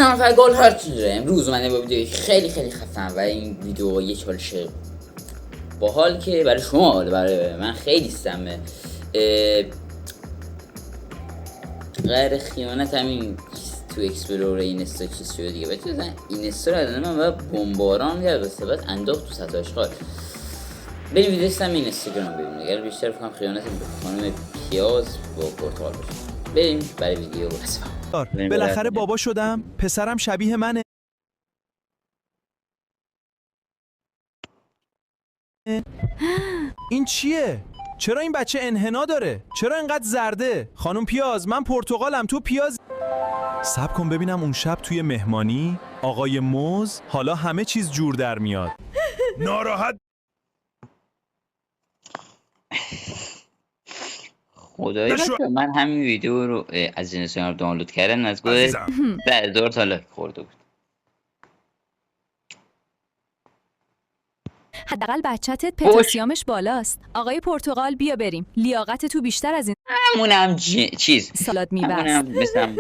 سلام گل هارت امروز من با ویدیوی خیلی خفن و این ویدیو یه چالش باحال که برای شما برای من خیلی سمه غیر خیانت همین تو اکسپلور این استا چیز شده دیگه بچه بزن این استا رو ادانه من و بمباران کرد و سبت انداخت تو سطح اشغال. بریم ویدیو سم این اینستاگرام ببینیم اگر بیشتر بکنم خیانت به خانم پیاز با پرتغال باشه. بریم برای ویدیو بالاخره بابا شدم، پسرم شبیه منه. این چیه؟ چرا این بچه انحنا داره؟ چرا اینقدر زرده؟ خانم پیاز من پرتغالم، تو پیاز. صبر کن ببینم اون شب توی مهمانی آقای موز حالا همه چیز جور در میاد. ناراحت خدایی بچه من همین ویدیو رو از اینستاگرام دانلود کردم از گوه 10,000 تا لایک خورده بود. حداقل بچتت پتاسیمش بالاست. آقای پرتغال بیا بریم. لیاقت تو بیشتر از این همونم چیز سالاد میبست. همونم مثلا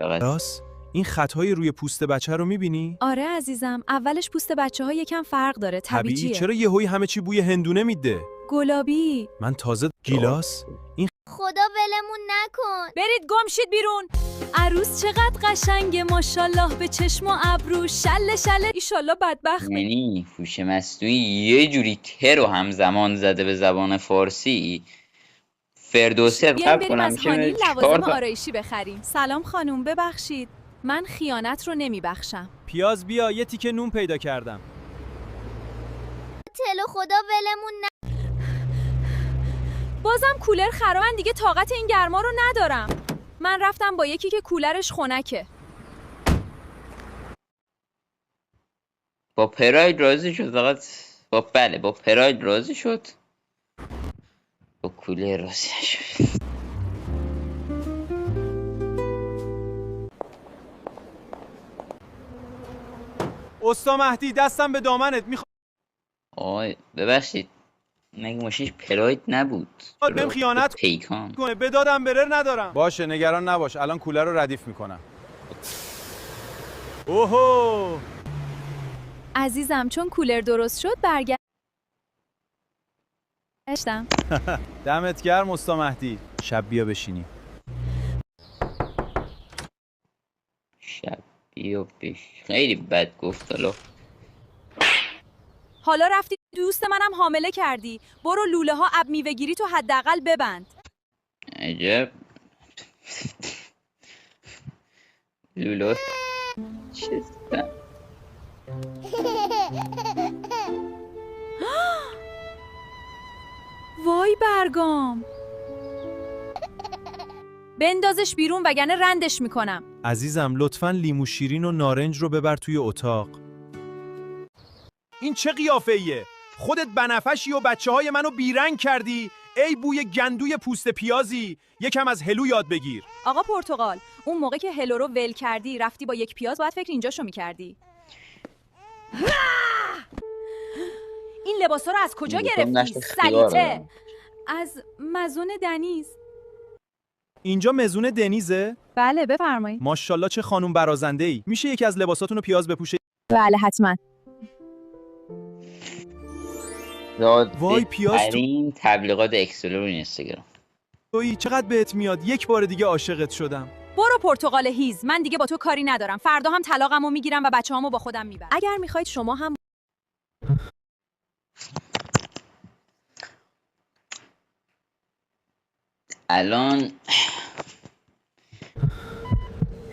راست این خطهای روی پوست بچه رو میبینی؟ آره عزیزم، اولش پوست بچه ها یکم فرق داره، طبیعیه. چرا یهویی همه چی بوی هندونه میده؟ گلابی. من تازه گیلاس این خدا ولمون نکن. برید گم شید بیرون. عروس چقدر قشنگه ماشاءالله، به چشم و ابرو شله ایشالله بدبخت. یعنی هوش مصنوعی یه جوری ترو همزمان زده به زبان فارسی. فردوسی قبل کنم میشه لوازم آرایشی بخریم. سلام خانوم، ببخشید من خیانت رو نمیبخشم. پیاز بیا یه تیکه نون پیدا کردم. تلو خدا ولمون بازم کولر خرابه، من دیگه طاقت این گرما رو ندارم. من رفتم با یکی که کولرش خنکه. با پراید راضی شد فقط با پراید راضی شد، با کولر راضی نشد. استا مهدی دستم به دامنت آی ببخشید مگه ماشینش پراید نبود؟ بهم خیانت پیکان کنه به دادم برر ندارم. باشه نگران نباش، الان کولر رو ردیف میکنم. اوهو عزیزم چون کولر درست شد برگشتم. دمت گرم استا مهدی. شب بیا بشینیم. شب بیا خیلی بد گفت. حالا رفتی دوست منم حامله کردی. برو لوله ها اب میوه گیری تو حداقل ببند. عجب لوله چیستم. وای برگام، بندازش بیرون وگرنه رندش میکنم. عزیزم لطفاً لیمو شیرین و نارنج رو ببر توی اتاق. این چه قیافه ایه؟ خودت بنفشی و بچه های منو بیرنگ کردی. ای بوی گندوی پوست پیازی، یکم از هلو یاد بگیر. آقا پرتغال، اون موقع که هلو رو ول کردی رفتی با یک پیاز، باید فکر اینجاشو میکردی. این لباسا رو از کجا گرفتی؟ سلیته. از مزون دنیز. اینجا مزون دنیزه؟ بله بفرمایید. ماشاءالله چه خانوم برازنده ای. میشه یکی از لباساتون رو پیاز بپوشه؟ بله حتما. وای پیاز این تبلیغات اکسلور اینستاگرام. تویی چقدر بهت میاد. یک بار دیگه عاشقت شدم. برو پرتغال هیز، من دیگه با تو کاری ندارم. فردا هم طلاقمو میگیرم و بچه‌هامو با خودم میبرم. اگر میخواید شما هم الان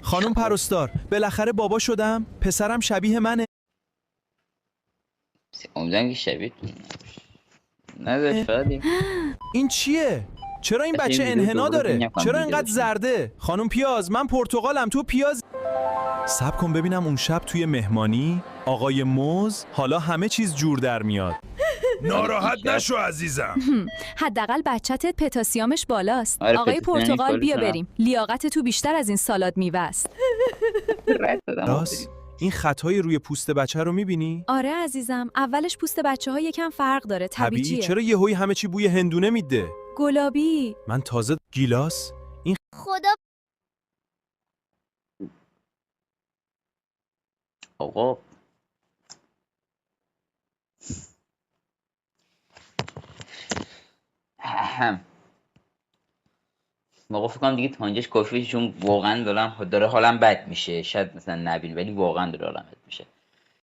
خانم پرستار بالاخره بابا شدم، پسرم شبیه منه. امیدوارم که شبیه نداشت. فقط این چیه؟ چرا این بچه انحنا داره؟ چرا اینقدر زرده؟ خانم پیاز من پرتغالم، تو پیاز. صبر کن ببینم اون شب توی مهمانی آقای موز حالا همه چیز جور در میاد. ناراحت نشو عزیزم. حداقل بچتت پتاسیمش بالاست. آره آقای پرتغال بیا بالشم. بریم. لیاقت تو بیشتر از این سالاد میبست. راست این خطهای روی پوست بچه رو میبینی؟ آره عزیزم، اولش پوست بچه ها یکم فرق داره، طبیعیه. چرا یهویی همه چی بوی هندونه میده؟ گلابی. من تازه گیلاس خدا آقا اهم. آقا فکر کنم دیگه تا اینجاش کافیه، چون واقعا داره حالم بد میشه. شاید مثلا نبین ولی واقعا داره حالم بد میشه.